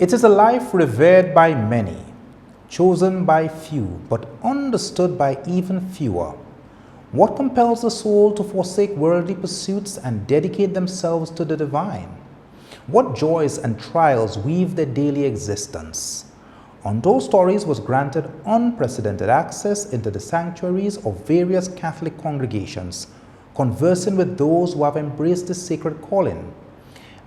It is a life revered by many, chosen by few, but understood by even fewer. What compels the soul to forsake worldly pursuits and dedicate themselves to the divine? What joys and trials weave their daily existence? Untold Stories was granted unprecedented access into the sanctuaries of various Catholic congregations, conversing with those who have embraced this sacred calling.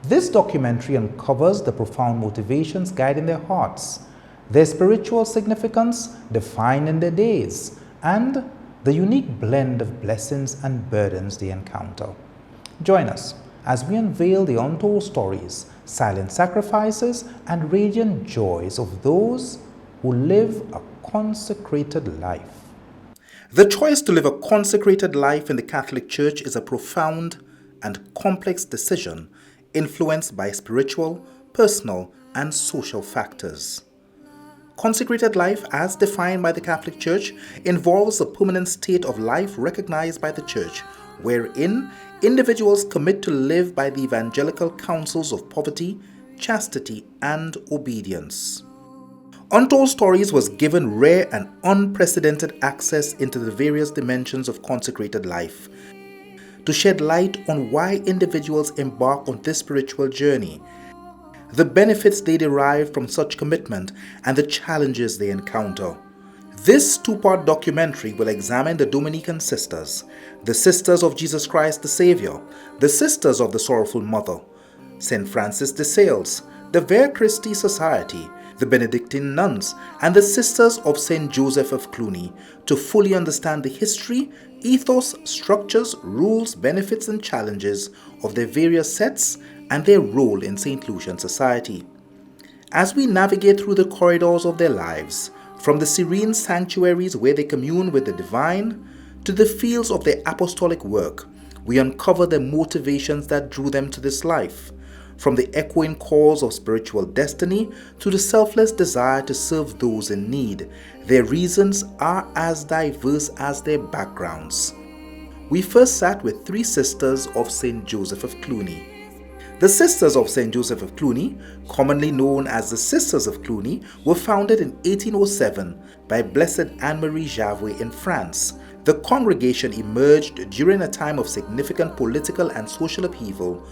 This documentary uncovers the profound motivations guiding their hearts, their spiritual significance defining their days, and the unique blend of blessings and burdens they encounter. Join us as we unveil the untold stories, silent sacrifices, and radiant joys of those who live a consecrated life. The choice to live a consecrated life in the Catholic Church is a profound and complex decision influenced by spiritual, personal, and social factors. Consecrated life, as defined by the Catholic Church, involves a permanent state of life recognized by the Church, wherein individuals commit to live by the evangelical counsels of poverty, chastity, and obedience. Untold Stories was given rare and unprecedented access into the various dimensions of consecrated life, to shed light on why individuals embark on this spiritual journey, the benefits they derive from such commitment, and the challenges they encounter. This two-part documentary will examine the Dominican sisters, the Sisters of Jesus Christ the Savior, the Sisters of the Sorrowful Mother, St. Francis de Sales, the Ver Christi Society, the Benedictine nuns, and the Sisters of St Joseph of Clooney to fully understand the history, ethos, structures, rules, benefits, and challenges of their various sets and their role in St Lucian society. As we navigate through the corridors of their lives, from the serene sanctuaries where they commune with the divine to the fields of their apostolic work, we uncover the motivations that drew them to this life. From the echoing calls of spiritual destiny to the selfless desire to serve those in need, their reasons are as diverse as their backgrounds. We first sat with three sisters of St. Joseph of Clooney. The Sisters of St. Joseph of Clooney, commonly known as the Sisters of Clooney, were founded in 1807 by Blessed Anne-Marie Javoué in France. The congregation emerged during a time of significant political and social upheaval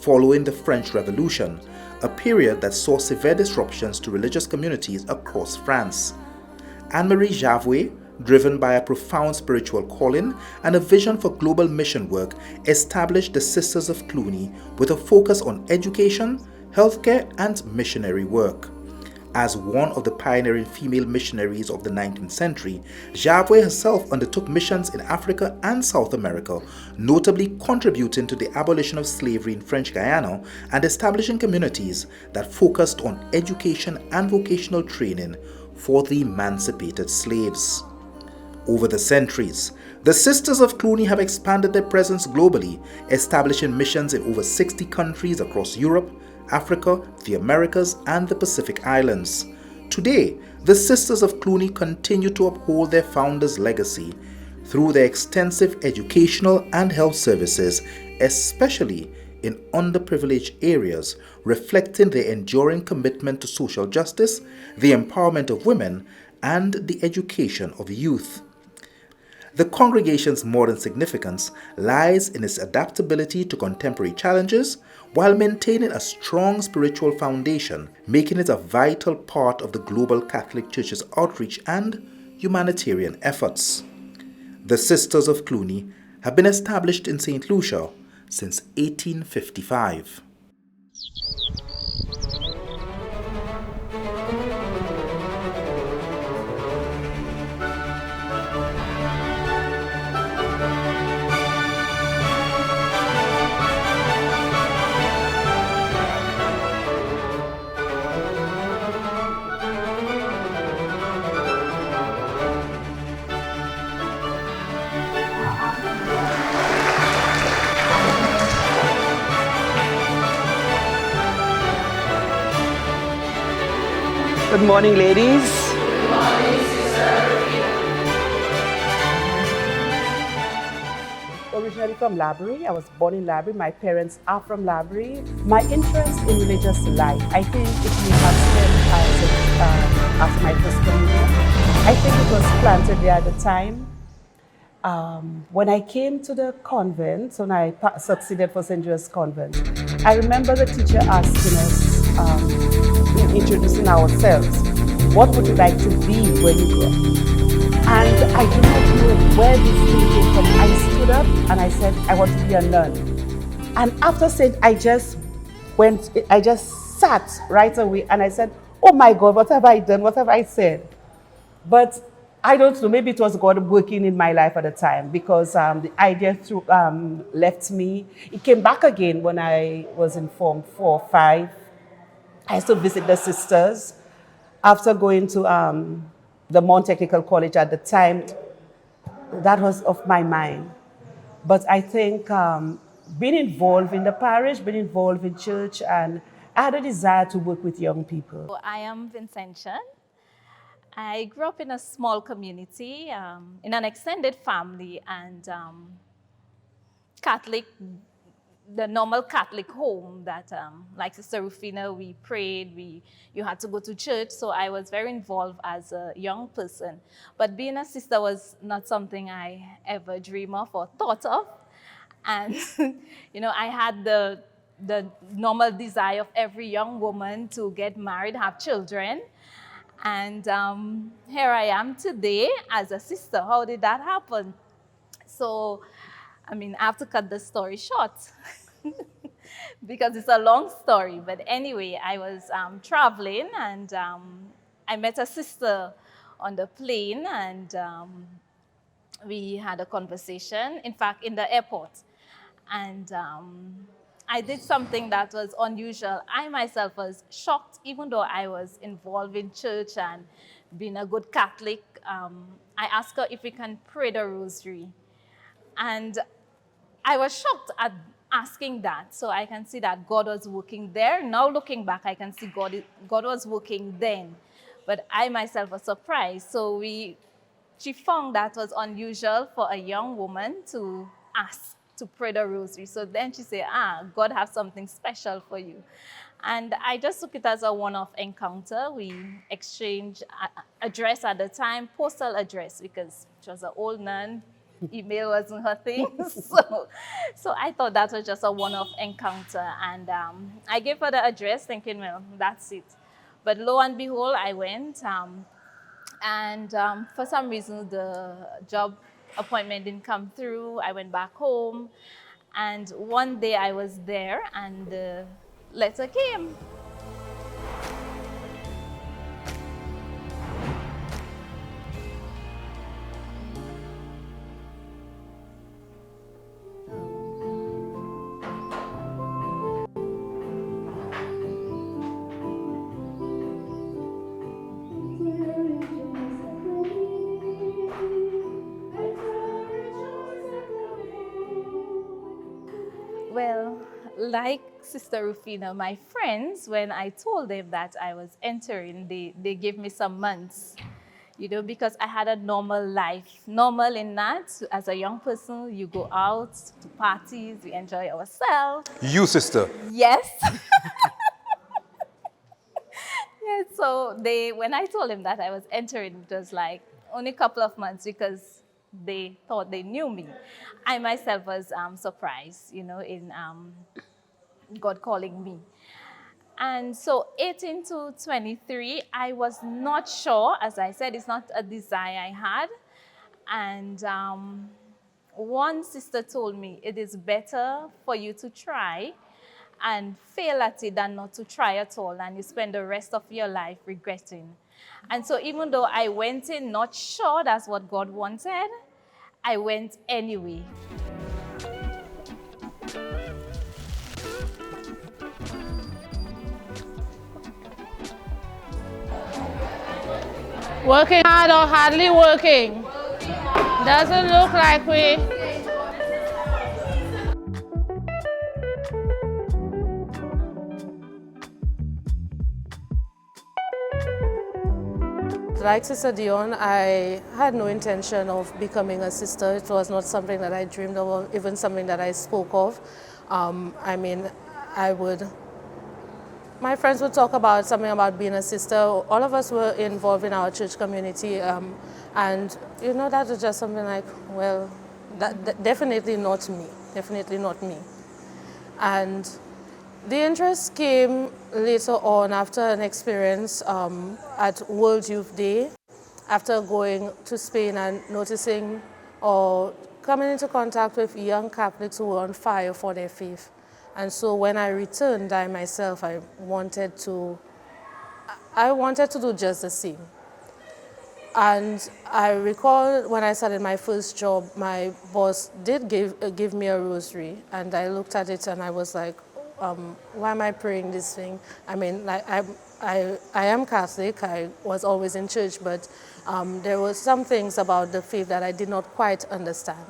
following the French Revolution, a period that saw severe disruptions to religious communities across France. Anne-Marie Javoué, driven by a profound spiritual calling and a vision for global mission work, established the Sisters of Clooney with a focus on education, healthcare, and missionary work. As one of the pioneering female missionaries of the 19th century, Javoué herself undertook missions in Africa and South America, notably contributing to the abolition of slavery in French Guiana and establishing communities that focused on education and vocational training for the emancipated slaves. Over the centuries, the Sisters of Clooney have expanded their presence globally, establishing missions in over 60 countries across Europe, Africa, the Americas, and the Pacific Islands. Today, the Sisters of Clooney continue to uphold their founders' legacy through their extensive educational and health services, especially in underprivileged areas, reflecting their enduring commitment to social justice, the empowerment of women, and the education of youth. The congregation's modern significance lies in its adaptability to contemporary challenges while maintaining a strong spiritual foundation, making it a vital part of the global Catholic Church's outreach and humanitarian efforts. The Sisters of Clooney have been established in St Lucia since 1855. Good morning, ladies. Good morning, Sister Rita. originally from Labrie. I was born in Labrie. My parents are from Labrie. My interest in religious life, I think it may have stemmed after my first communion. I think it was planted there at the time. When I came to the convent, when I succeeded for St. Joe's Convent, I remember the teacher asking us, in introducing ourselves, what would you like to be when you grow up? And I do not know where this thing came from. I stood up and I said, I want to be a nun. And after saying, I just sat right away and I said, oh my God, what have I done? What have I said? But I don't know, maybe it was God working in my life at the time, because the idea left me. It came back again when I was in Form 4 or 5. I used to visit the sisters. After going to the Mount Technical College at the time, that was off my mind. But I think being involved in the parish, being involved in church, and I had a desire to work with young people. I am Vincentian. I grew up in a small community, in an extended family, and Catholic, the normal Catholic home that, like Sister Rufina, we prayed, you had to go to church, so I was very involved as a young person. But being a sister was not something I ever dreamed of or thought of. And, I had the normal desire of every young woman to get married, have children. And here I am today as a sister. How did that happen? So, I have to cut the story short because it's a long story. But anyway, I was traveling and I met a sister on the plane, and we had a conversation, in fact, in the airport. And I did something that was unusual. I myself was shocked, even though I was involved in church and being a good Catholic. I asked her if we can pray the rosary. And I was shocked at asking that. So I can see that God was working there. Now looking back, I can see God was working then. But I myself was surprised. So she found that was unusual for a young woman to ask to pray the rosary. So then she said, God has something special for you. And I just took it as a one-off encounter. We exchanged address at the time, postal address, because she was an old nun. Email wasn't her thing. So I thought that was just a one-off encounter. And I gave her the address thinking, well, that's it. But lo and behold, I went. And for some reason, the job appointment didn't come through. I went back home, and one day I was there and the letter came. Well, like Sister Rufina, my friends, when I told them that I was entering, they gave me some months, because I had a normal life. Normal in that, as a young person, you go out to parties, we enjoy ourselves. You, sister. Yes. Yes, so when I told them that I was entering, it was like only a couple of months because they thought they knew me. I myself was surprised, in God calling me. And so 18 to 23, I was not sure. As I said, it's not a desire I had. And one sister told me, it is better for you to try and fail at it than not to try at all, and you spend the rest of your life regretting. And so even though I went in not sure that's what God wanted, I went anyway. Working hard or hardly working? Doesn't look like we... like Sister Dion, I had no intention of becoming a sister. It was not something that I dreamed of, or even something that I spoke of. My friends would talk about something about being a sister. All of us were involved in our church community, and that was just something like, well, that definitely not me, definitely not me. And the interest came later on after an experience at World Youth Day, after going to Spain and noticing or coming into contact with young Catholics who were on fire for their faith. And so when I returned, I myself, I wanted to do just the same. And I recall when I started my first job, my boss did give me a rosary, and I looked at it and I was like, why am I praying this thing? I mean, I am Catholic, I was always in church, but there were some things about the faith that I did not quite understand.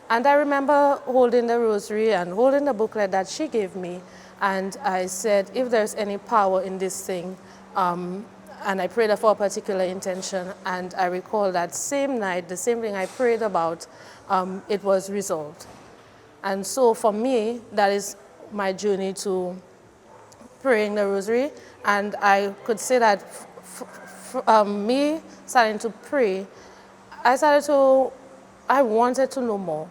And I remember holding the rosary and holding the booklet that she gave me, and I said, if there's any power in this thing, and I prayed for a particular intention, and I recall that same night, the same thing I prayed about, it was resolved. And so for me, that is my journey to praying the rosary, and I could say that me starting to pray, I wanted to know more.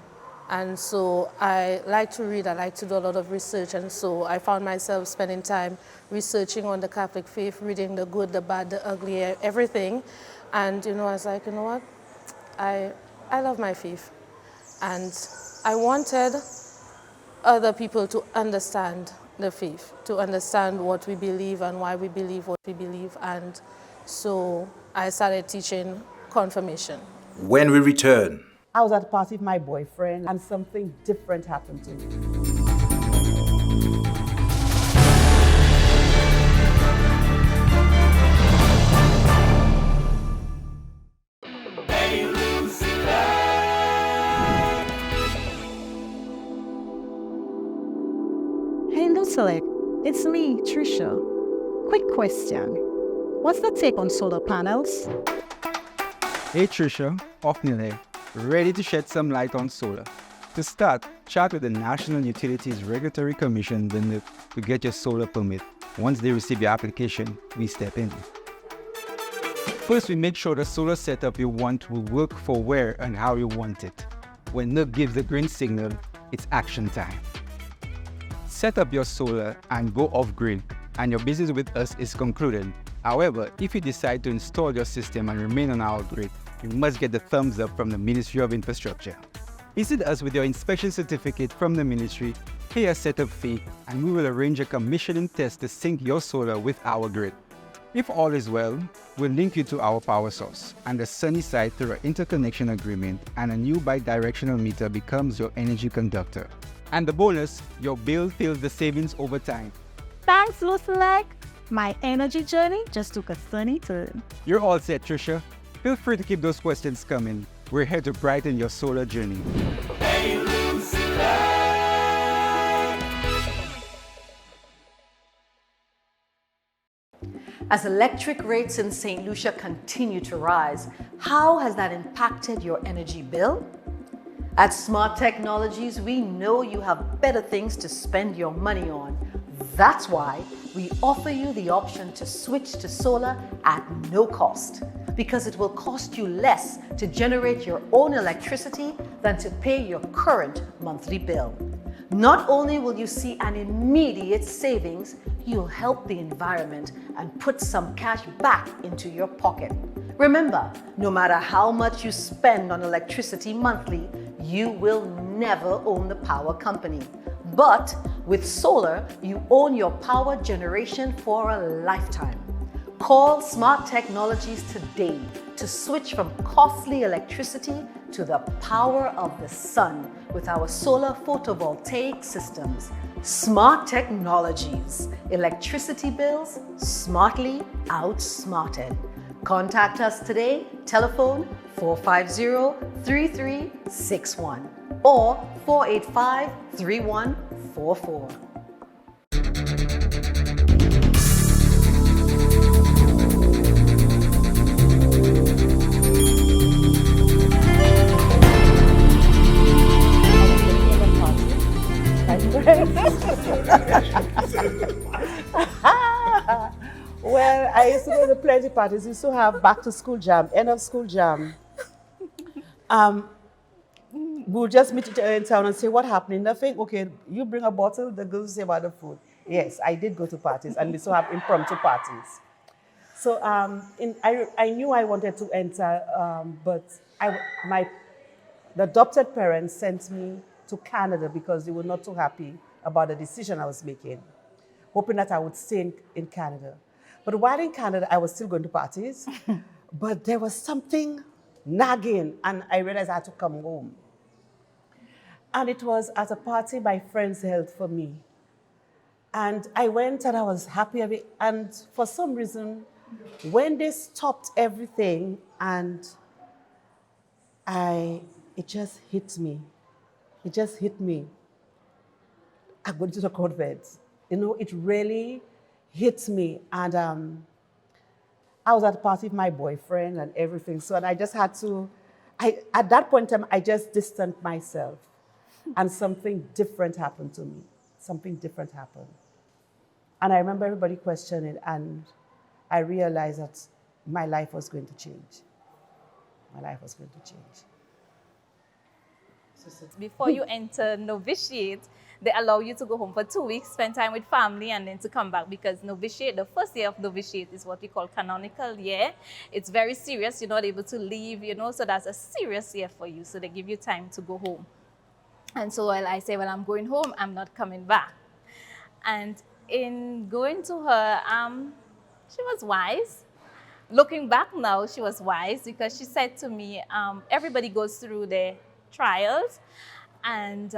And so I like to read, I like to do a lot of research, and so I found myself spending time researching on the Catholic faith, reading the good, the bad, the ugly, everything. And I was like, you know what, I love my faith. And I wanted other people to understand the faith, to understand what we believe and why we believe what we believe. And so I started teaching confirmation. When we return, I was at a party with my boyfriend and something different happened to me. Hello, Select. It's me, Trisha. Quick question. What's the take on solar panels? Hey Trisha, Ophniel here, ready to shed some light on solar. To start, chat with the National Utilities Regulatory Commission to get your solar permit. Once they receive your application, we step in. First, we make sure the solar setup you want will work for where and how you want it. When NERC gives the green signal, it's action time. Set up your solar and go off-grid, and your business with us is concluded. However, if you decide to install your system and remain on our grid, you must get the thumbs up from the Ministry of Infrastructure. Visit us with your inspection certificate from the ministry, pay a setup fee, and we will arrange a commissioning test to sync your solar with our grid. If all is well, we'll link you to our power source and the sunny side through an interconnection agreement, and a new bidirectional meter becomes your energy conductor. And the bonus, your bill feels the savings over time. Thanks, Lucelec. My energy journey just took a funny turn. You're all set, Trisha. Feel free to keep those questions coming. We're here to brighten your solar journey. As electric rates in St. Lucia continue to rise, how has that impacted your energy bill? At Smart Technologies, we know you have better things to spend your money on. That's why we offer you the option to switch to solar at no cost, because it will cost you less to generate your own electricity than to pay your current monthly bill. Not only will you see an immediate savings, you'll help the environment and put some cash back into your pocket. Remember, no matter how much you spend on electricity monthly, you will never own the power company. But with solar, you own your power generation for a lifetime. Call Smart Technologies today to switch from costly electricity to the power of the sun with our solar photovoltaic systems. Smart Technologies. Electricity bills smartly outsmarted. Contact us today, telephone 450-3361 or 485-3144. plenty parties. We used to have back to school jam, end of school jam. We'll just meet each other in town and say, what happened? Nothing? Okay, you bring a bottle, the girls say about the food. Yes, I did go to parties, and we used to have impromptu parties. So I knew I wanted to enter, but the adopted parents sent me to Canada because they were not too happy about the decision I was making, hoping that I would stay in Canada. But while in Canada, I was still going to parties, but there was something nagging, and I realized I had to come home. And it was at a party my friends held for me. And I went and I was happy. And for some reason, when they stopped everything, and it just hit me. It just hit me. I'm going to the convent. You know, it really hit me. And I was at a party with my boyfriend and everything. So and I just had to, at that point in time, I just distanced myself. And something different happened to me. Something different happened. And I remember everybody questioning, and I realized that my life was going to change. My life was going to change. Before you enter novitiate, they allow you to go home for 2 weeks, spend time with family, and then to come back, because novitiate, the first year of novitiate is what we call canonical year. It's very serious. You're not able to leave, you know, so that's a serious year for you. So they give you time to go home. And so I say, well, I'm going home, I'm not coming back. And in going to her, she was wise. Looking back now, she was wise, because she said to me, everybody goes through their trials, and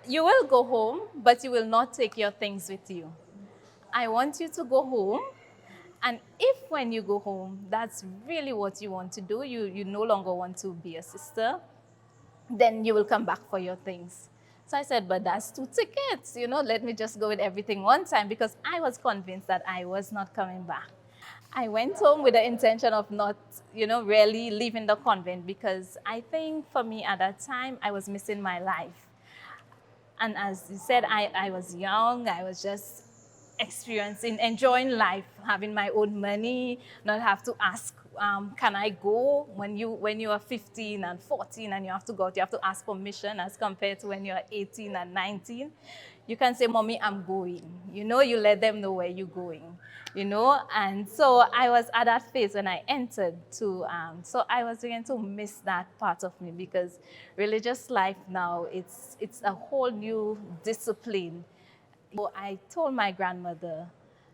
you will go home, but you will not take your things with you. I want you to go home, and if when you go home, that's really what you want to do, you no longer want to be a sister, then you will come back for your things. So I said, but that's 2 tickets, you know, let me just go with everything one time, because I was convinced that I was not coming back. I went home with the intention of not, you know, really leaving the convent, because I think for me at that time, I was missing my life. And as you said, I was young, I was just enjoying life, having my own money, not have to ask, can I go? When you are 15 and 14 and you have to go out, you have to ask permission, as compared to when you're 18 and 19. You can say, Mommy, I'm going. You know, you let them know where you're going, you know. And so I was at that phase when I entered to, so I was beginning to miss that part of me, because religious life now, it's a whole new discipline. So I told my grandmother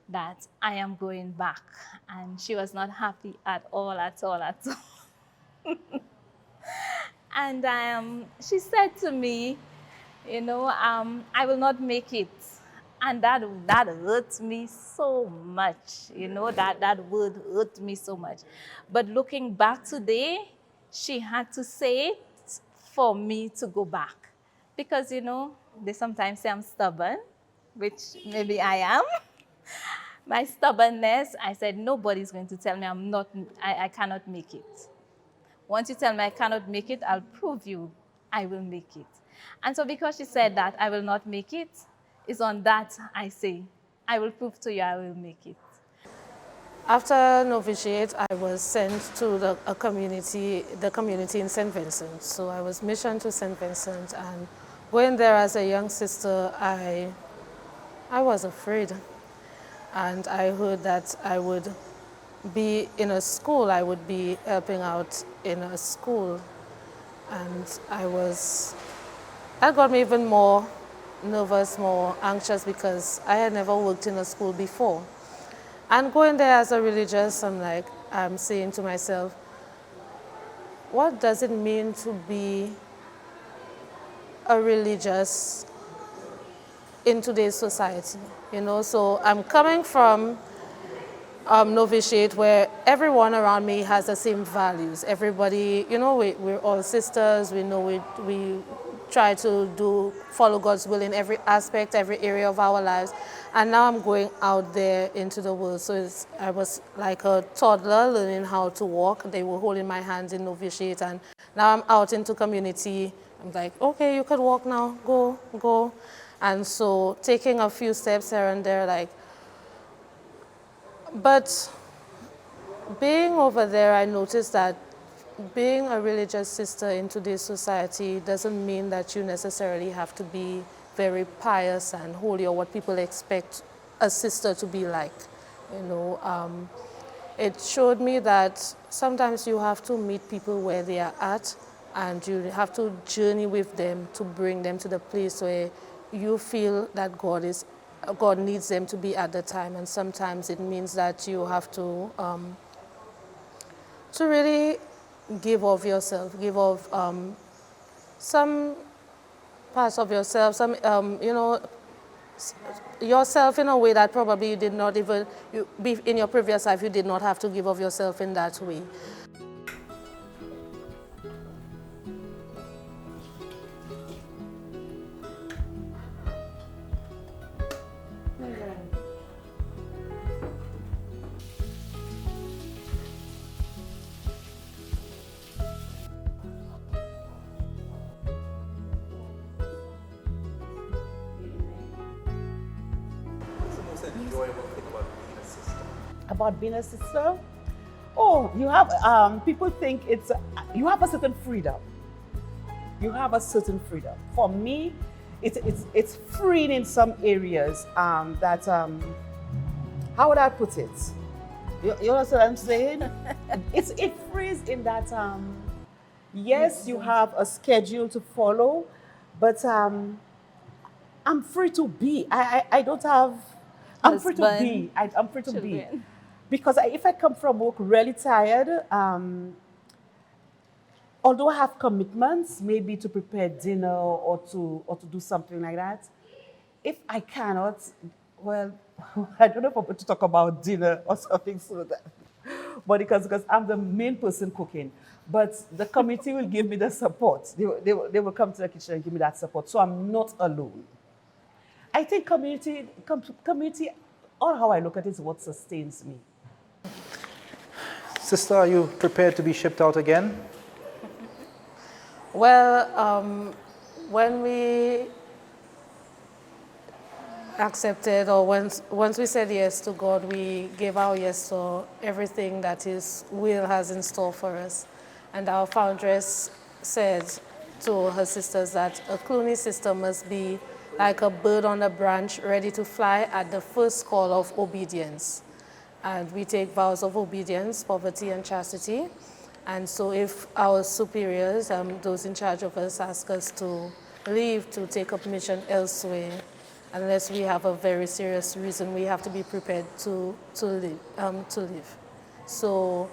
that I am going back, and she was not happy at all. And she said to me, you know, I will not make it. And that hurt me so much, you know, that word hurt me so much. But looking back today, she had to say it for me to go back. Because, you know, they sometimes say I'm stubborn, which maybe I am. My stubbornness, I said, nobody's going to tell me I cannot make it. Once you tell me I cannot make it, I'll prove you I will make it. And so because she said that I will not make it, it's on that I say, I will prove to you I will make it. After novitiate, I was sent to the community in St. Vincent. So I was missioned to St. Vincent, and going there as a young sister, I was afraid. And I heard that I would be in a school, I would be helping out in a school. And that got me even more nervous, more anxious, because I had never worked in a school before. And going there as a religious, I'm saying to myself, what does it mean to be a religious in today's society? You know, so I'm coming from novitiate, where everyone around me has the same values. Everybody, you know, we're all sisters. We know we try to follow God's will in every aspect, every area of our lives. And now I'm going out there into the world. So I was like a toddler learning how to walk. They were holding my hands in novitiate, and now I'm out into community. I'm like, okay, you could walk now, go. And so taking a few steps here and there, like, But being over there, I noticed that being a religious sister in today's society doesn't mean that you necessarily have to be very pious and holy or what people expect a sister to be like. You know, it showed me that sometimes you have to meet people where they are at, and you have to journey with them to bring them to the place where you feel that God needs them to be at the time. And sometimes it means that you have to really give of yourself, give of some parts of yourself, some, you know, yourself in a way that probably you did not even, in your previous life, you did not have to give of yourself in that way. About being a sister? Oh, you have, people think you have a certain freedom. You have a certain freedom. For me, it's freeing in some areas that, how would I put it? You understand what I'm saying? It frees in that, yes, you have a schedule to follow, but I'm free to be. I don't have, I'm free to be. I'm free to be. Because if I come from work really tired, although I have commitments, maybe to prepare dinner or to do something like that, if I cannot, well, I don't know if I'm going to talk about dinner or something so that, but because I'm the main person cooking, but the committee will give me the support. They will come to the kitchen and give me that support, so I'm not alone. I think community, or how I look at it, is what sustains me. Sister, are you prepared to be shipped out again? Well, when we accepted, or once we said yes to God, we gave our yes to everything that His will has in store for us. And our foundress said to her sisters that a Clooney sister must be like a bird on a branch ready to fly at the first call of obedience. And we take vows of obedience, poverty, and chastity. And so if our superiors, those in charge of us, ask us to leave to take up mission elsewhere, unless we have a very serious reason, we have to be prepared to leave. So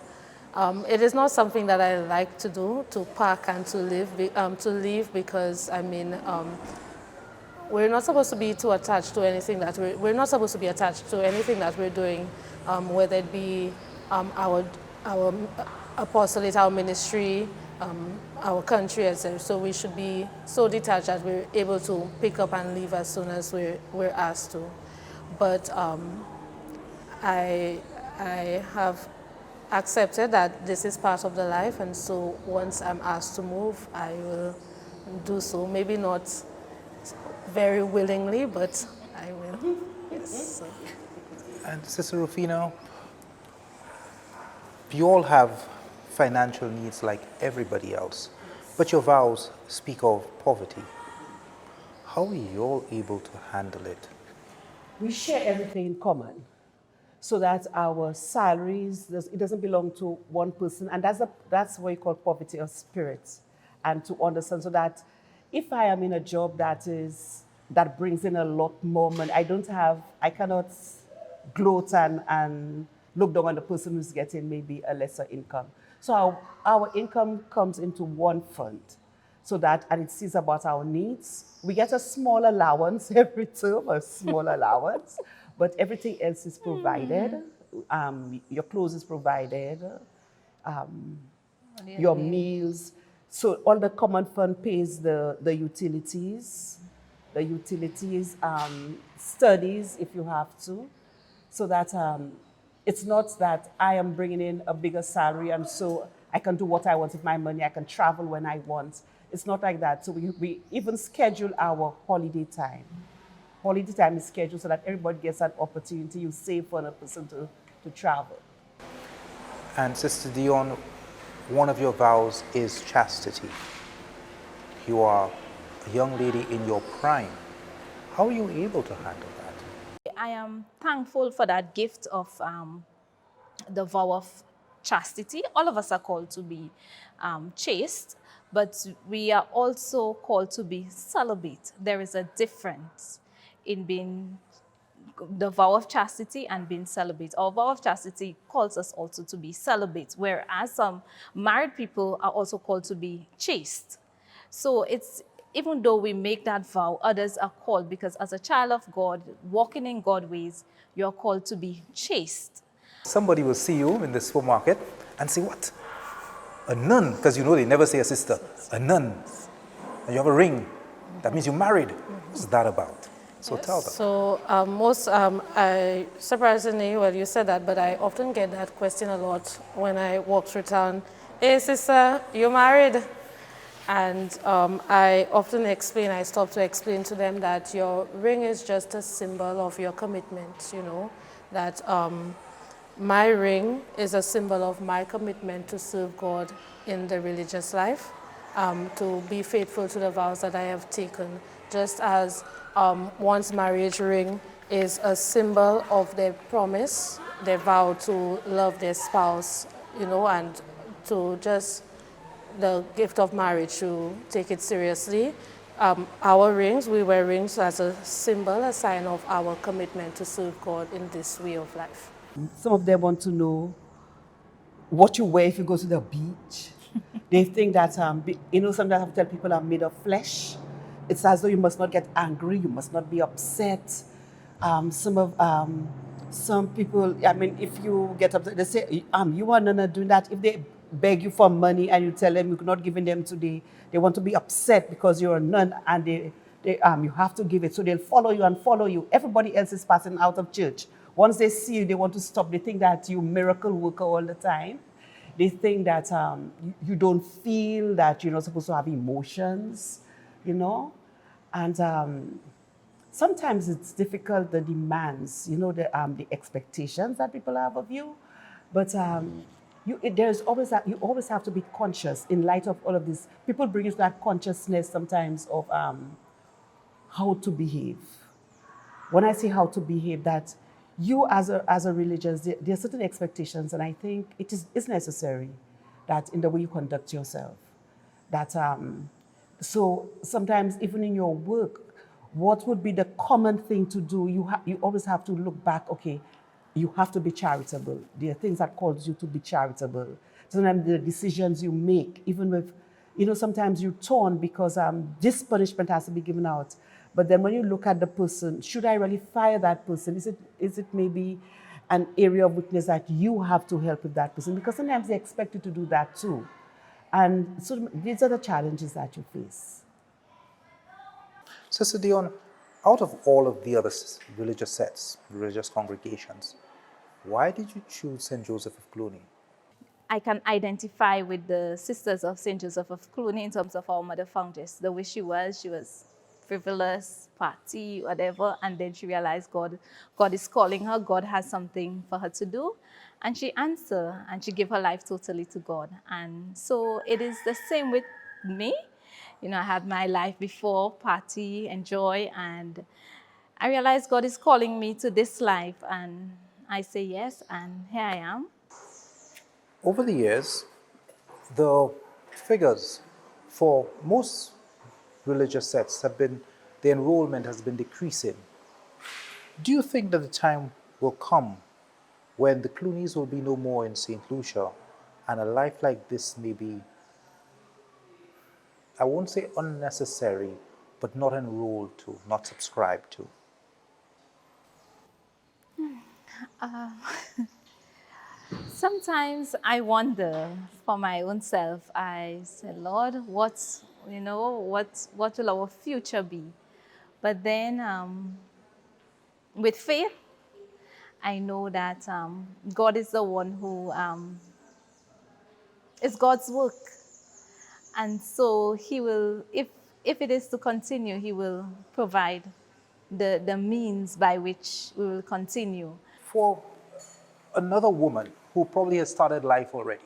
it is not something that I like to do, to pack and to leave, because I mean, we're not supposed to be too attached to anything that we're not supposed to be attached to anything that we're doing, whether it be our apostolate, our ministry, our country, etc. So we should be so detached that we're able to pick up and leave as soon as we're asked to. But I have accepted that this is part of the life, and so once I'm asked to move, I will do so. Maybe not very willingly, but I will. Yes. So. And Sister Rufino, you all have financial needs like everybody else, but your vows speak of poverty. How are you all able to handle it? We share everything in common, so that our salaries, it doesn't belong to one person, and that's what you call poverty of spirit, and to understand, so that if I am in a job that brings in a lot more money, I cannot gloat and look down on the person who's getting maybe a lesser income. So our income comes into one fund, so that, and it sees about our needs. We get a small allowance every term, a small allowance, but everything else is provided. Your clothes is provided, your meals. So all the common fund pays the utilities, studies if you have to, so that it's not that I am bringing in a bigger salary and so I can do what I want with my money, I can travel when I want. It's not like that. So we even schedule our holiday time. Holiday time is scheduled so that everybody gets an opportunity. You save for a person to travel. And Sister Dion, one of your vows is chastity. You are a young lady in your prime. How are you able to handle that? I am thankful for that gift of the vow of chastity. All of us are called to be chaste, but we are also called to be celibate. There is a difference in being the vow of chastity and being celibate. Our vow of chastity calls us also to be celibate, whereas some married people are also called to be chaste. So it's, even though we make that vow, others are called, because as a child of God, walking in God's ways, you're called to be chaste. Somebody will see you in the supermarket and say, what? A nun? Because you know they never say a sister. A nun. And you have a ring. That means you're married. What's that about? So tell them. So I surprisingly, well, you said that, but I often get that question a lot when I walk through town. Hey, sister, you married? And I often explain, I stop to explain to them that your ring is just a symbol of your commitment, you know, that my ring is a symbol of my commitment to serve God in the religious life, to be faithful to the vows that I have taken, just as one's marriage ring is a symbol of their promise, their vow to love their spouse, you know, and to just the gift of marriage, to take it seriously. Our rings, we wear rings as a symbol, a sign of our commitment to serve God in this way of life. Some of them want to know what you wear if you go to the beach. They think that, you know, sometimes I have to tell people I'm made of flesh. It's as though you must not get angry, you must not be upset. Some people, I mean, if you get upset, they say, you are not doing that. If they beg you for money and you tell them you're not giving them today, they want to be upset because you're a nun and you have to give it. So they'll follow you and follow you. Everybody else is passing out of church. Once they see you, they want to stop. They think that you miracle worker all the time. They think that you don't feel, that you're not supposed to have emotions, you know. And sometimes it's difficult, the demands, you know, the expectations that people have of you. But you always have to be conscious in light of all of this. People bring you to that consciousness sometimes of how to behave. When I say how to behave, that you as a religious, there are certain expectations, and I think it's necessary that in the way you conduct yourself, that so sometimes even in your work, what would be the common thing to do? You always have to look back. Okay, you have to be charitable. There are things that cause you to be charitable. Sometimes the decisions you make, even with, you know, sometimes you're torn because this punishment has to be given out. But then when you look at the person, should I really fire that person? Is it maybe an area of weakness that you have to help with that person? Because sometimes they expect you to do that too. And so these are the challenges that you face. Sister Dion, out of all of the other religious sets, religious congregations, why did you choose St. Joseph of Clooney? I can identify with the Sisters of St. Joseph of Clooney in terms of our mother foundress. The way she was frivolous, party, whatever, and then she realized God is calling her, God has something for her to do, and she answered, and she gave her life totally to God. And so it is the same with me. You know, I had my life before, party, enjoy, and I realized God is calling me to this life, and I say yes, and here I am. Over the years, the figures for most religious sets the enrollment has been decreasing. Do you think that the time will come when the Clooneys will be no more in St. Lucia and a life like this may be, I won't say unnecessary, but not enrolled to, not subscribed to? Sometimes I wonder for my own self. I say, Lord, what will our future be? But then with faith, I know that God is the one who is God's work. And so he will, if it is to continue, he will provide the means by which we will continue. For another woman who probably has started life already.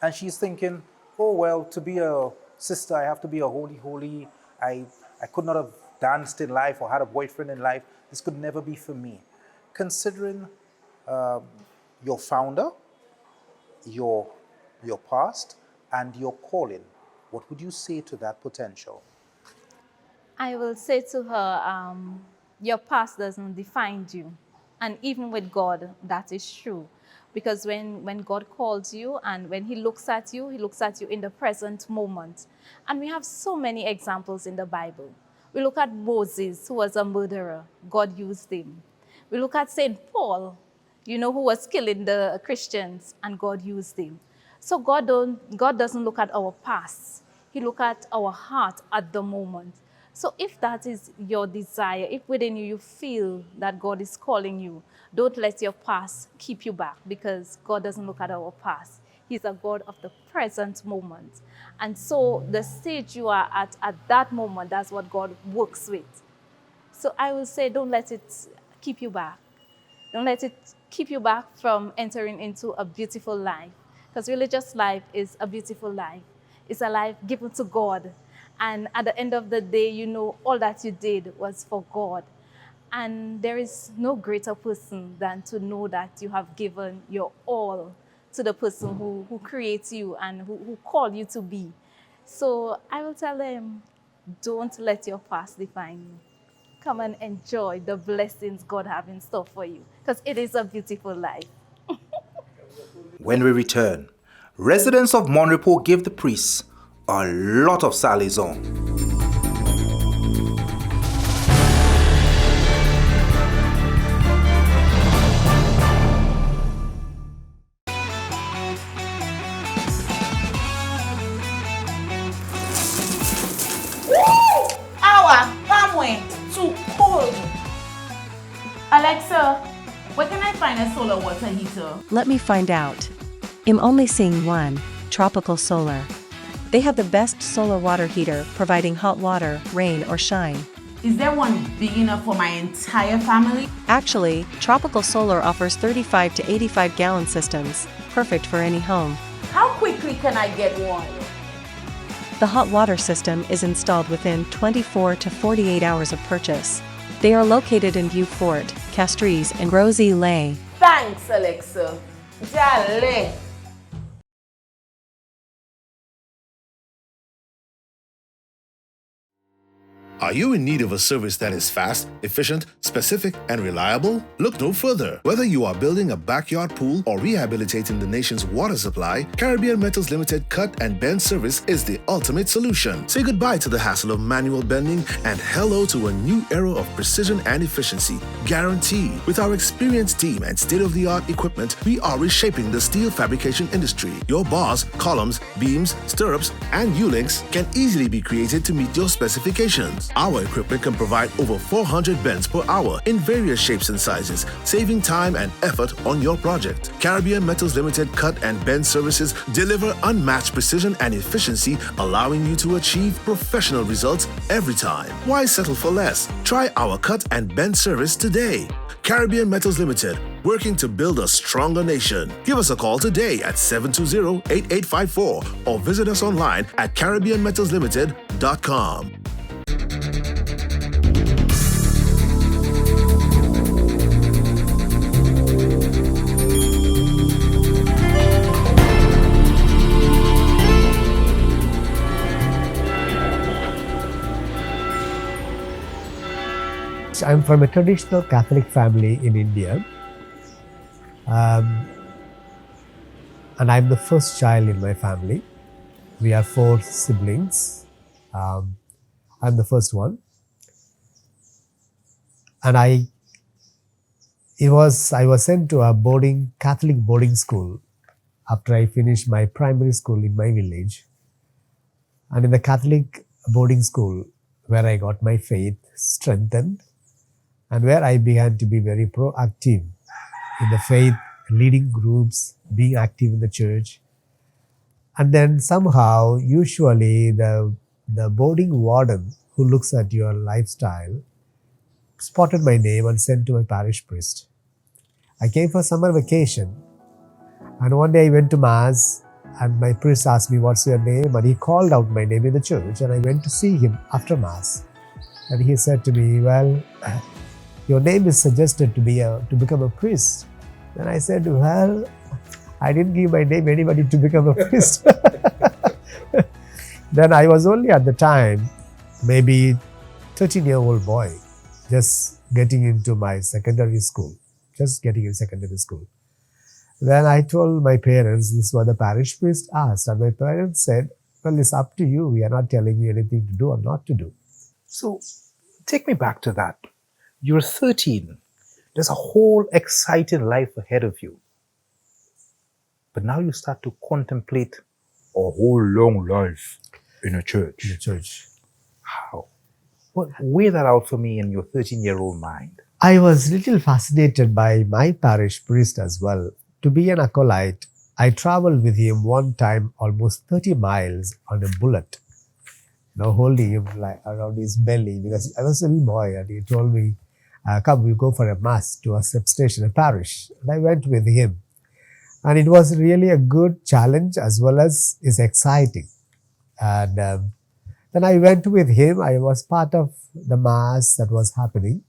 And she's thinking, oh, well, to be a sister, I have to be a holy. I could not have danced in life or had a boyfriend in life. This could never be for me. Considering your founder, your past, and your calling, what would you say to that potential? I will say to her, your past doesn't define you. And even with God, that is true. Because when God calls you and when he looks at you in the present moment. And we have so many examples in the Bible. We look at Moses, who was a murderer. God used him. We look at St. Paul, who was killing the Christians, and God used him. So God doesn't look at our past. He looks at our heart at the moment. So if that is your desire, if within you feel that God is calling you, don't let your past keep you back, because God doesn't look at our past. He's a God of the present moment. And so the stage you are at that moment, that's what God works with. So I will say, don't let it keep you back. Don't let it keep you back from entering into a beautiful life. Because religious life is a beautiful life. It's a life given to God. And at the end of the day, all that you did was for God. And there is no greater person than to know that you have given your all to the person who creates you and who called you to be. So I will tell them, don't let your past define you. Come and enjoy the blessings God has in store for you, because it is a beautiful life. When we return, residents of Monrepo give the priests a lot of salaison. Too cold. Alexa, where can I find a solar water heater? Let me find out. I'm only seeing one, Tropical Solar. They have the best solar water heater, providing hot water, rain or shine. Is there one big enough for my entire family? Actually, Tropical Solar offers 35 to 85 gallon systems, perfect for any home. How quickly can I get one? The hot water system is installed within 24 to 48 hours of purchase. They are located in View Fort, Castries, and Rosie Lay. Thanks, Alexa. Jale. Are you in need of a service that is fast, efficient, specific, and reliable? Look no further. Whether you are building a backyard pool or rehabilitating the nation's water supply, Caribbean Metals Limited Cut and Bend service is the ultimate solution. Say goodbye to the hassle of manual bending and hello to a new era of precision and efficiency. Guaranteed. With our experienced team and state-of-the-art equipment, we are reshaping the steel fabrication industry. Your bars, columns, beams, stirrups, and U-links can easily be created to meet your specifications. Our equipment can provide over 400 bends per hour in various shapes and sizes, saving time and effort on your project. Caribbean Metals Limited Cut and Bend services deliver unmatched precision and efficiency, allowing you to achieve professional results every time. Why settle for less? Try our cut and bend service today. Caribbean Metals Limited, working to build a stronger nation. Give us a call today at 720-8854 or visit us online at caribbeanmetalslimited.com. I'm from a traditional Catholic family in India, and I'm the first child in my family. We are 4 siblings. I'm the first one, and I was sent to a Catholic boarding school after I finished my primary school in my village. And in the Catholic boarding school, where I got my faith strengthened, and where I began to be very proactive in the faith, leading groups, being active in the church. And then somehow, usually the boarding warden who looks at your lifestyle spotted my name and sent to my parish priest. I came for summer vacation, and one day I went to Mass, and my priest asked me, "What's your name?" And he called out my name in the church, and I went to see him after Mass. And he said to me, "Well, your name is suggested to become a priest." And I said, "Well, I didn't give my name anybody to become a priest." Then I was only at the time, maybe 13-year-old boy, just getting into my secondary school, just getting in secondary school. Then I told my parents this is what the parish priest asked, and my parents said, "Well, it's up to you. We are not telling you anything to do or not to do." So take me back to that. You're 13. There's a whole exciting life ahead of you. But now you start to contemplate a whole long life in a church. In the church. How? Well, weigh that out for me in your 13-year-old mind. I was little fascinated by my parish priest as well. To be an acolyte, I traveled with him one time almost 30 miles on a bullet, holding him like around his belly, because I was a little boy, and he told me, "Come, we'll go for a mass to a substation, a parish." And I went with him. And it was really a good challenge as well as is exciting. And then I went with him. I was part of the mass that was happening.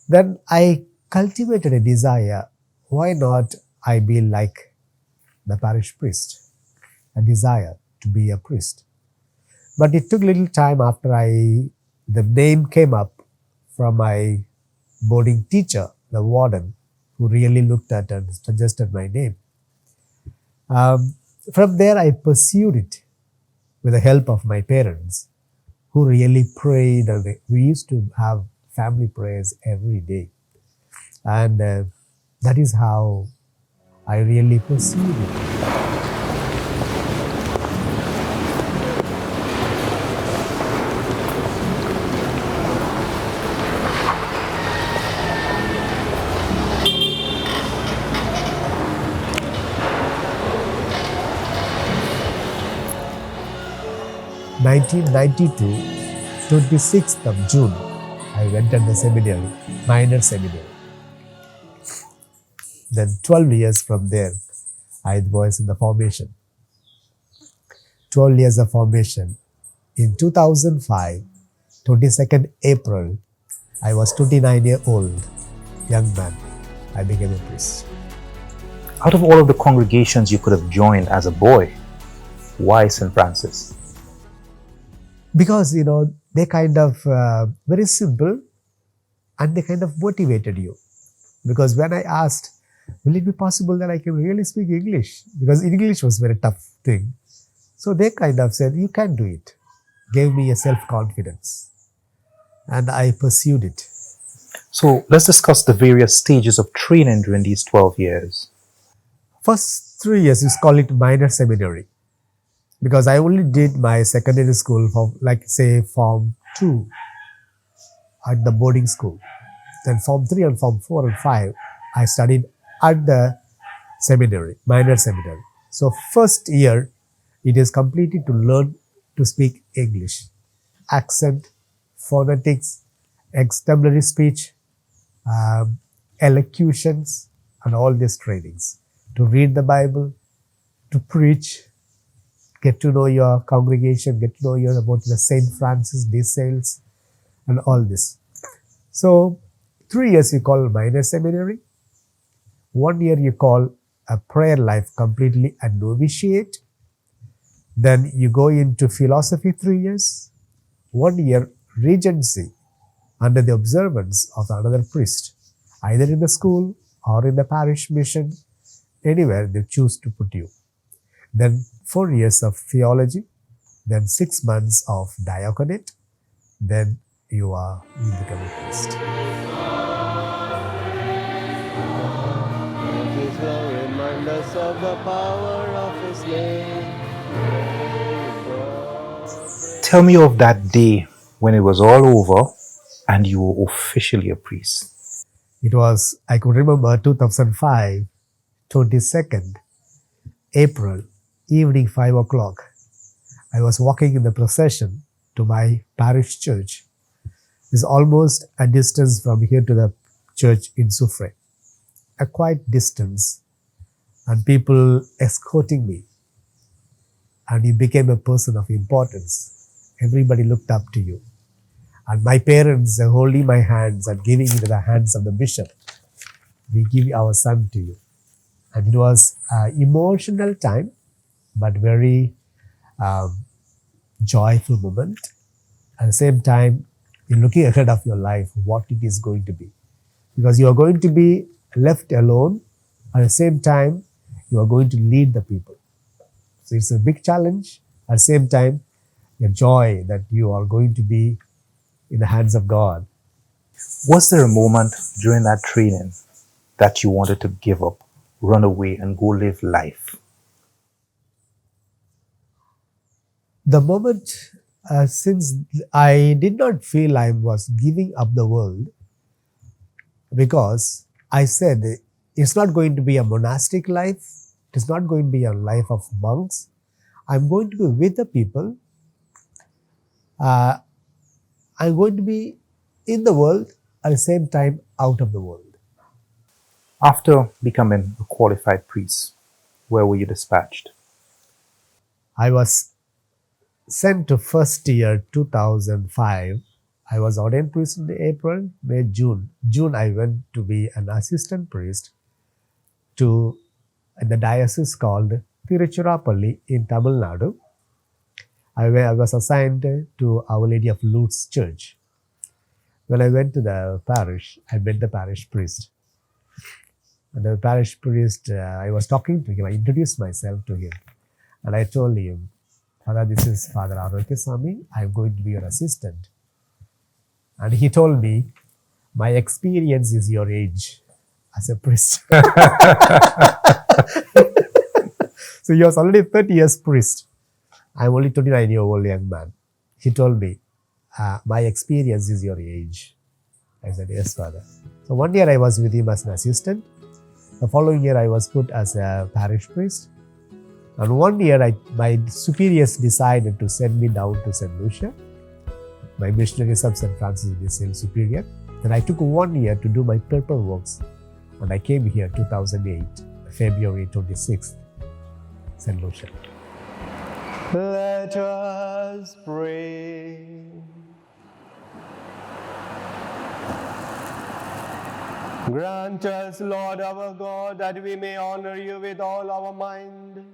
Then I cultivated a desire, why not I be like the parish priest? A desire to be a priest. But it took little time after the name came up from my boarding teacher, the warden, who really looked at and suggested my name. From there, I pursued it with the help of my parents, who really prayed, and we used to have family prayers every day. And that is how I really pursued it. 1992, 26th of June, I went at the seminary, minor seminary. Then 12 years from there, I was in the formation. 12 years of formation. In 2005, 22nd April, I was 29-year-old young man. I became a priest. Out of all of the congregations you could have joined as a boy, why St. Francis? Because, they kind of, very simple, and they kind of motivated you. Because when I asked, will it be possible that I can really speak English? Because English was a very tough thing. So they kind of said, you can do it. Gave me a self-confidence. And I pursued it. So let's discuss the various stages of training during these 12 years. First 3 years, we call it minor seminary. Because I only did my secondary school for, Form 2 at the boarding school. Then Form 3 and Form 4 and 5, I studied at the seminary, minor seminary. So first year, it is completed to learn to speak English. Accent, phonetics, extemporary speech, elocutions, and all these trainings. To read the Bible, to preach, get to know your congregation, get to know about the St. Francis de Sales, and all this. So 3 years you call minor seminary. 1 year you call a prayer life completely a novitiate. Then you go into philosophy 3 years. 1 year regency under the observance of another priest, either in the school or in the parish mission, anywhere they choose to put you. Then 4 years of theology, then 6 months of diaconate, then you become a priest. Jesus will remind us of the power of His name. Tell me of that day when it was all over and you were officially a priest. It was, I could remember 2005, 22nd April, evening 5 o'clock. I was walking in the procession to my parish church. It's almost a distance from here to the church in Soufrière. a quiet distance and people escorting me. And you became a person of importance. Everybody looked up to you. And my parents holding my hands and giving into the hands of the bishop. We give our son to you. And it was an emotional time, but very joyful moment. At the same time, you're looking ahead of your life, what it is going to be. Because you are going to be left alone. At the same time, you are going to lead the people. So it's a big challenge. At the same time, a joy that you are going to be in the hands of God. Was there a moment during that training that you wanted to give up, run away, and go live life? The moment since I did not feel I was giving up the world, because I said it's not going to be a monastic life, it is not going to be a life of monks. I'm going to be with the people. I'm going to be in the world, at the same time out of the world. After becoming a qualified priest, where were you dispatched? I was sent to first year 2005. I was ordained priest in April, May, June. June I went to be an assistant priest to the diocese called Tiruchirappalli in Tamil Nadu. I was assigned to Our Lady of Lourdes Church. When I went to the parish, I met the parish priest. And the parish priest, I was talking to him, I introduced myself to him. And I told him, Father, this is Father Arokeswamy, I'm going to be your assistant. And he told me, my experience is your age as a priest. So he was already 30 years priest. I'm only 29-year-old young man. He told me, my experience is your age. I said, yes, Father. So 1 year I was with him as an assistant. The following year I was put as a parish priest. And 1 year my superiors decided to send me down to St Lucia. My missionaries of St Francis de Sales Superior. Then I took 1 year to do my paperwork. And I came here 2008, February 26th, St Lucia. Let us pray. Grant us, Lord our God, that we may honor you with all our mind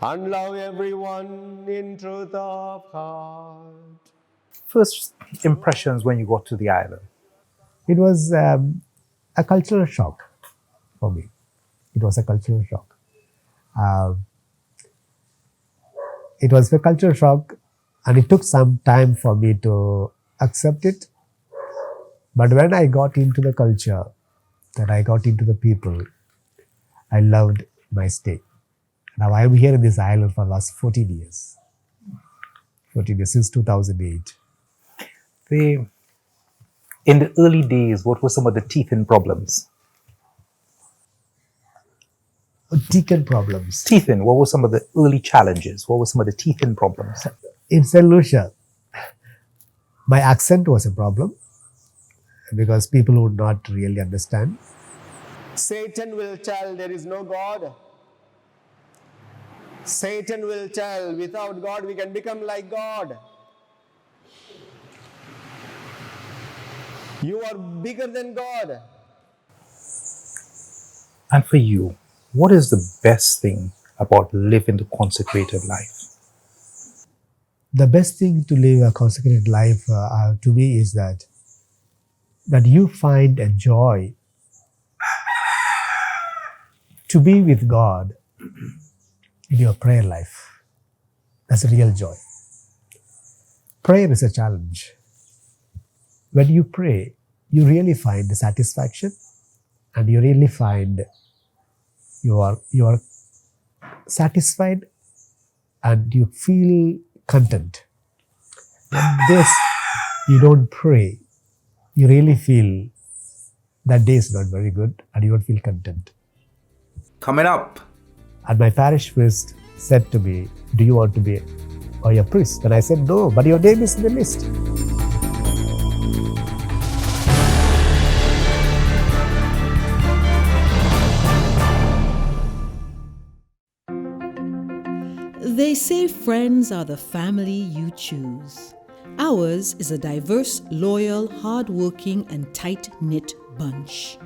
and love everyone in truth of heart. First impressions when you got to the island? It was a cultural shock for me. It was a cultural shock. It was a cultural shock, and it took some time for me to accept it. But when I got into the culture, that I got into the people, I loved my stay. Now I am here in this island for the last 14 years. 14 years, since 2008. In the early days, what were some of the teething problems? Teething problems. Teething, what were some of the early challenges? What were some of the teething problems? In St Lucia, my accent was a problem because people would not really understand. Satan will tell there is no God. Satan will tell without God we can become like God. You are bigger than God. And for you, what is the best thing about living the consecrated life? The best thing to live a consecrated life to me is that you find a joy to be with God in your prayer life. That's a real joy. Prayer is a challenge. When you pray, you really find the satisfaction, and you really find you are satisfied and you feel content. When you don't pray, you really feel that day is not very good and you don't feel content. Coming up. And my parish priest said to me, do you want to be a priest? And I said, no, but your name is in the list. They say friends are the family you choose. Ours is a diverse, loyal, hardworking, and tight-knit bunch.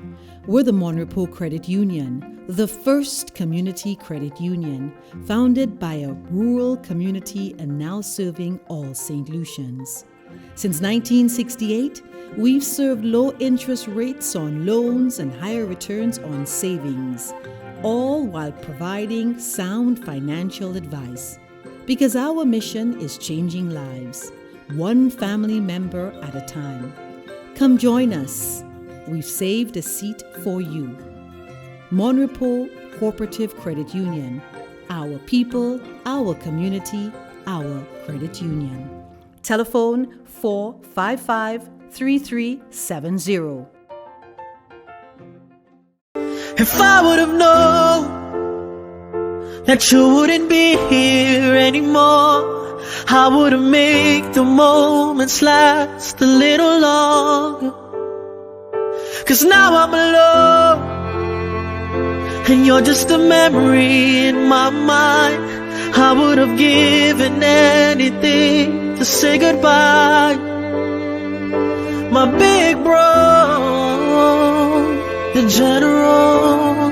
We're the Mon Repos Credit Union, the first community credit union, founded by a rural community and now serving all St. Lucians. Since 1968, we've served low interest rates on loans and higher returns on savings, all while providing sound financial advice. Because our mission is changing lives, one family member at a time. Come join us. We've saved a seat for you. Mon Repos Cooperative Credit Union. Our people, our community, our credit union. Telephone 455-3370. If I would have known that you wouldn't be here anymore, I would have made the moments last a little longer. 'Cause now I'm alone, and you're just a memory in my mind. I would have given anything to say goodbye. My big bro, the general.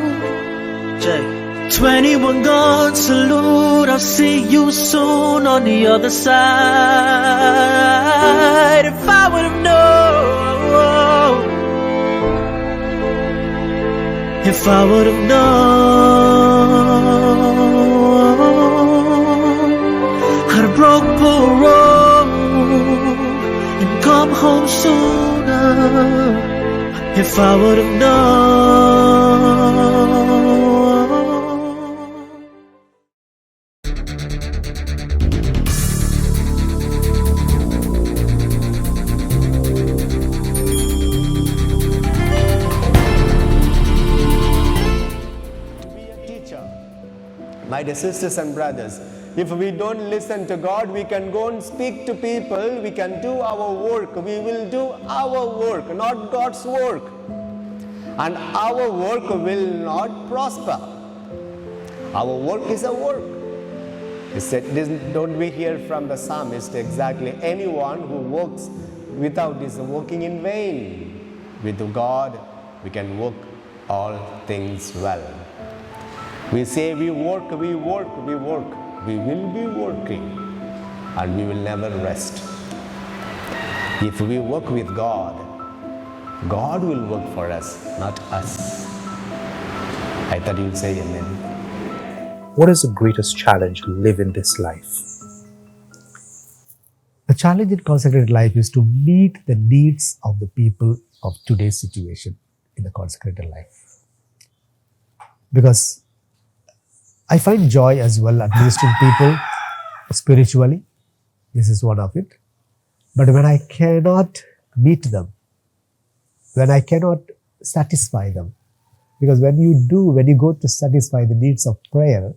Jay. 21 gun salute, I'll see you soon on the other side. If I would have known, if I would have known, I'd have broke parole and come home sooner. If I would have known. My dear sisters and brothers, if we don't listen to God, we can go and speak to people, we can do our work, we will do our work, not God's work. And our work will not prosper. Our work is a work. He said, don't we hear from the psalmist exactly, anyone who works without is working in vain. With God, we can work all things well. We say we work, we work, we work. We will be working and we will never rest. If we work with God, God will work for us, not us. I thought you'd say amen. What is the greatest challenge to live in this life? The challenge in consecrated life is to meet the needs of the people of today's situation in the consecrated life. Because I find joy as well administering people spiritually. This is one of it. But when I cannot meet them, when I cannot satisfy them, because when you go to satisfy the needs of prayer,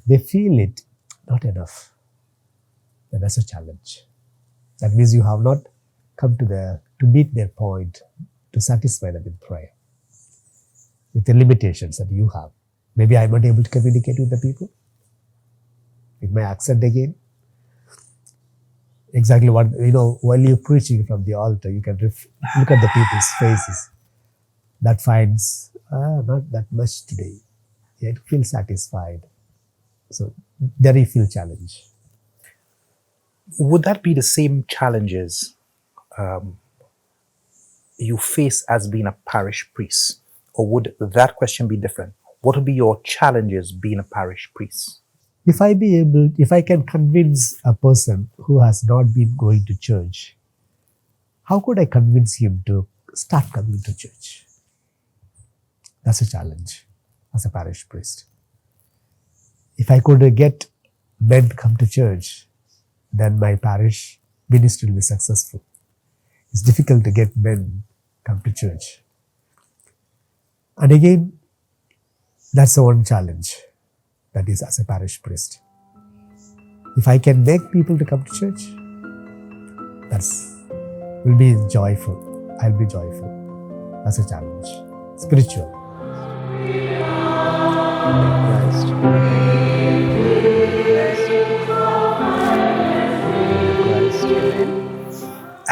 they feel it not enough. Then that's a challenge. That means you have not come to meet their point, to satisfy them in prayer, with the limitations that you have. Maybe I'm not able to communicate with the people, with my accent again. Exactly what, while you're preaching from the altar, you can look at the people's faces. That finds, not that much today. Yet feel satisfied. So there you feel challenge. Would that be the same challenges you face as being a parish priest? Or would that question be different? What would be your challenges being a parish priest? If I can convince a person who has not been going to church, how could I convince him to start coming to church? That's a challenge as a parish priest. If I could get men to come to church, then my parish ministry will be successful. It's difficult to get men come to church. And again, that's the one challenge, that is as a parish priest. If I can make people to come to church, will be joyful. I'll be joyful. That's a challenge. Spiritual. Christ.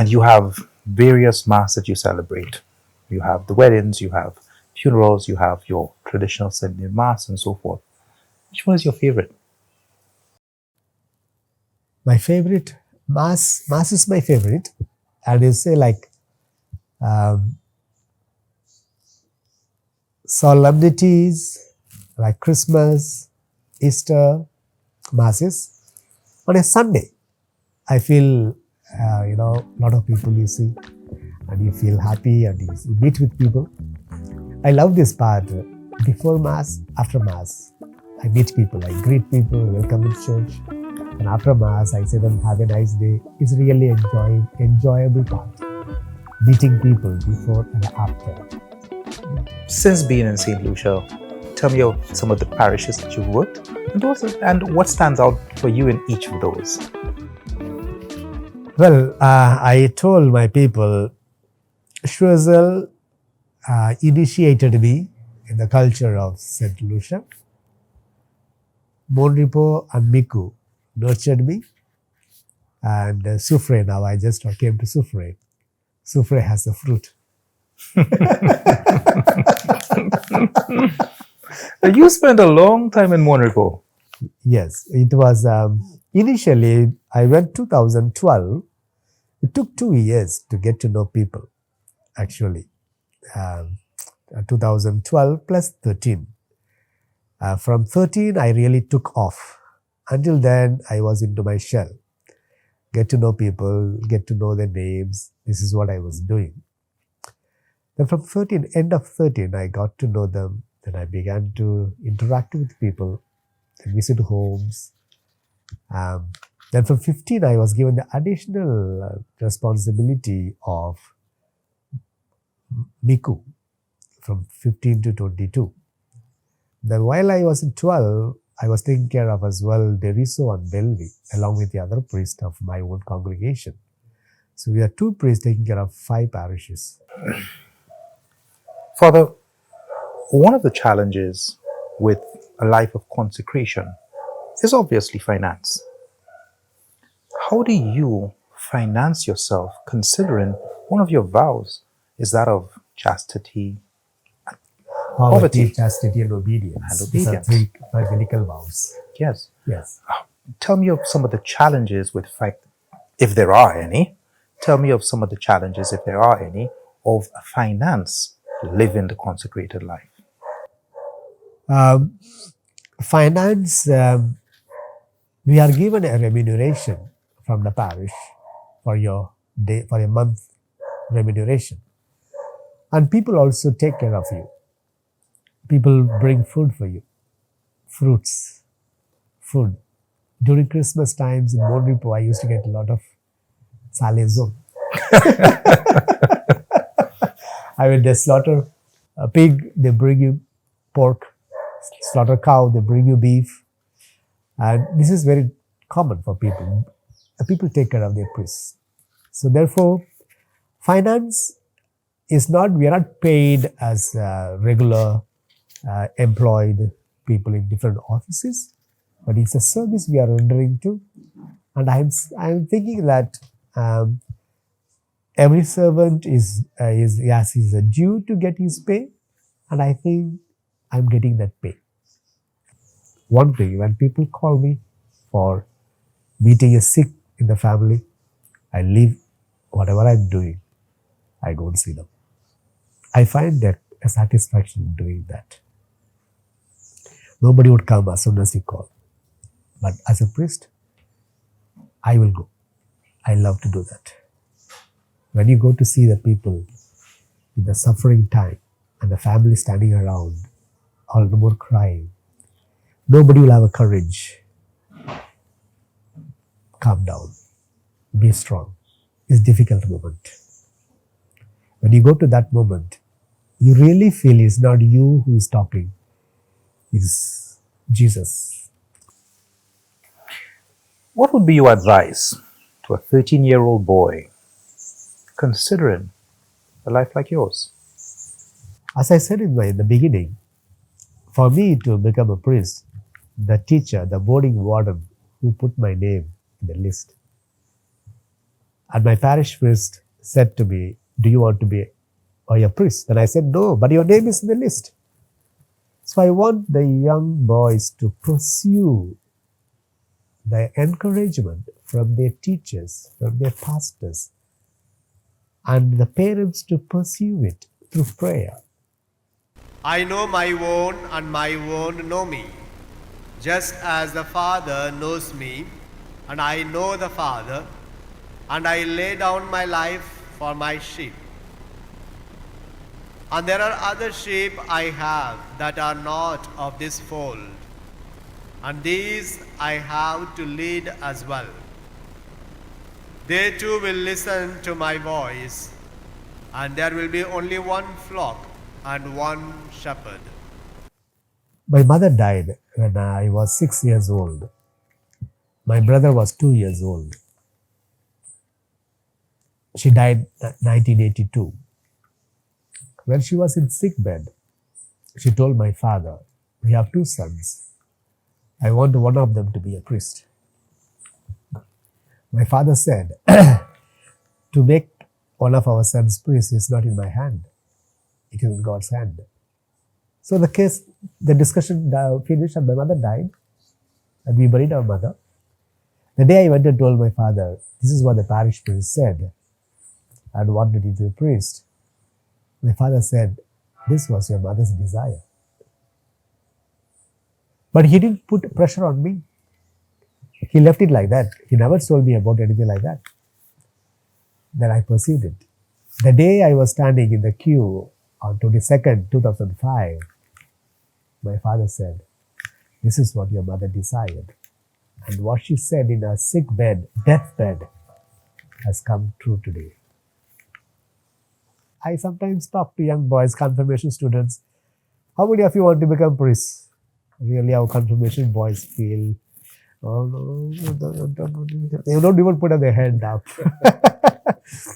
And you have various mass that you celebrate. You have the weddings, you have funerals, you have your traditional Sunday mass and so forth. Which one is your favorite? My favorite mass is my favorite. And you say like solemnities like Christmas, Easter, masses on a Sunday. I feel a lot of people you see, and you feel happy, and you meet with people. I love this part. Before mass, after mass, I meet people. I greet people, welcome to church, and after mass, I say them have a nice day. It's really enjoyable part. Meeting people before and after. Since being in St Lucia, tell me of some of the parishes that you've worked and what stands out for you in each of those. Well, I told my people, Schweizel initiated me in the culture of St Lucia. Monripo and Miku nurtured me. And Soufre, now I just came to Soufre. Soufre has a fruit. You spent a long time in Monripo. Yes, it was initially I went 2012. It took 2 years to get to know people, actually. 2012 plus 13. From 13, I really took off. Until then, I was into my shell. Get to know people, get to know their names. This is what I was doing. Then from 13, end of 13, I got to know them. Then I began to interact with people, visit homes. Then from 15, I was given the additional responsibility of Miku from 15 to 22. Then while I was in 12, I was taking care of as well Deriso and Belvi, along with the other priest of my own congregation. So we are 2 priests taking care of 5 parishes. Father, one of the challenges with a life of consecration is obviously finance. How do you finance yourself, considering one of your vows is that of chastity, poverty, chastity, and obedience. These are 3 evangelical vows. Yes. Yes. Tell me of some of the challenges with if there are any. Tell me of some of the challenges, if there are any, of finance living the consecrated life. Finance, we are given a remuneration from the parish for your day, for a month remuneration. And people also take care of you. People bring food for you, fruits, food. During Christmas times in Monripo, I used to get a lot of salaison. I mean, they slaughter a pig, they bring you pork. Slaughter cow, they bring you beef. And this is very common for people. People take care of their priests. So therefore, finance is not, we are not paid as regular employed people in different offices, but it's a service we are rendering to. And I'm thinking that every servant is due to get his pay, and I think I'm getting that pay. One thing, when people call me for meeting a sick in the family, I leave whatever I'm doing, I go and see them. I find that a satisfaction in doing that. Nobody would come as soon as you call. But as a priest, I will go. I love to do that. When you go to see the people in the suffering time and the family standing around, all the more crying, nobody will have a courage. Calm down. Be strong. It's a difficult moment. When you go to that moment, you really feel it's not you who is talking. It's Jesus. What would be your advice to a 13-year-old boy considering a life like yours? As I said in the beginning, for me to become a priest, the teacher, the boarding warden who put my name in the list, And my parish priest said to me, do you want to be a priest? And I said, no, but your name is in the list. So I want the young boys to pursue the encouragement from their teachers, from their pastors, and the parents to pursue it through prayer. I know my own and my own know me, just as the Father knows me, and I know the Father, and I lay down my life for my sheep. And there are other sheep I have that are not of this fold, and these I have to lead as well. They too will listen to my voice, and there will be only one flock and one shepherd. My mother died when I was 6 years old. My brother was 2 years old. She died in 1982. When she was in sick bed, she told my father, we have 2 sons. I want one of them to be a priest. My father said, to make one of our sons priest is not in my hand. It is in God's hand. So the discussion finished and my mother died and we buried our mother. The day I went and told my father, this is what the parish priest said and wanted me to be a priest. My father said, this was your mother's desire. But he didn't put pressure on me. He left it like that. He never told me about anything like that. Then I perceived it. The day I was standing in the queue on 22nd, 2005, my father said, this is what your mother desired. And what she said in her sick bed, deathbed, has come true today. I sometimes talk to young boys, confirmation students. How many of you want to become priests? Really, our confirmation boys feel, oh no, they don't even put their hand up.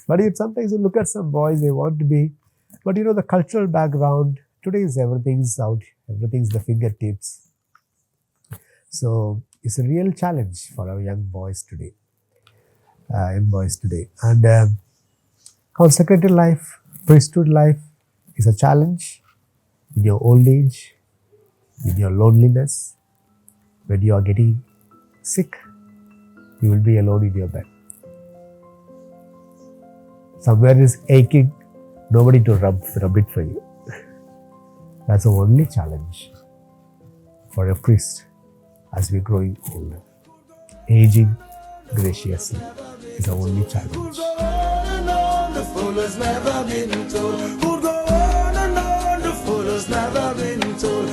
But sometimes you look at some boys, they want to be. But the cultural background, today is everything's out, everything's the fingertips. So it's a real challenge for our young boys today. And consecrated life, priesthood life is a challenge in your old age, in your loneliness. When you are getting sick, you will be alone in your bed. Somewhere is aching, nobody to rub it for you. That's the only challenge for a priest as we're growing older. Aging graciously is the only challenge. The fool has never been told. Who'd go on and on, the fool has never been told.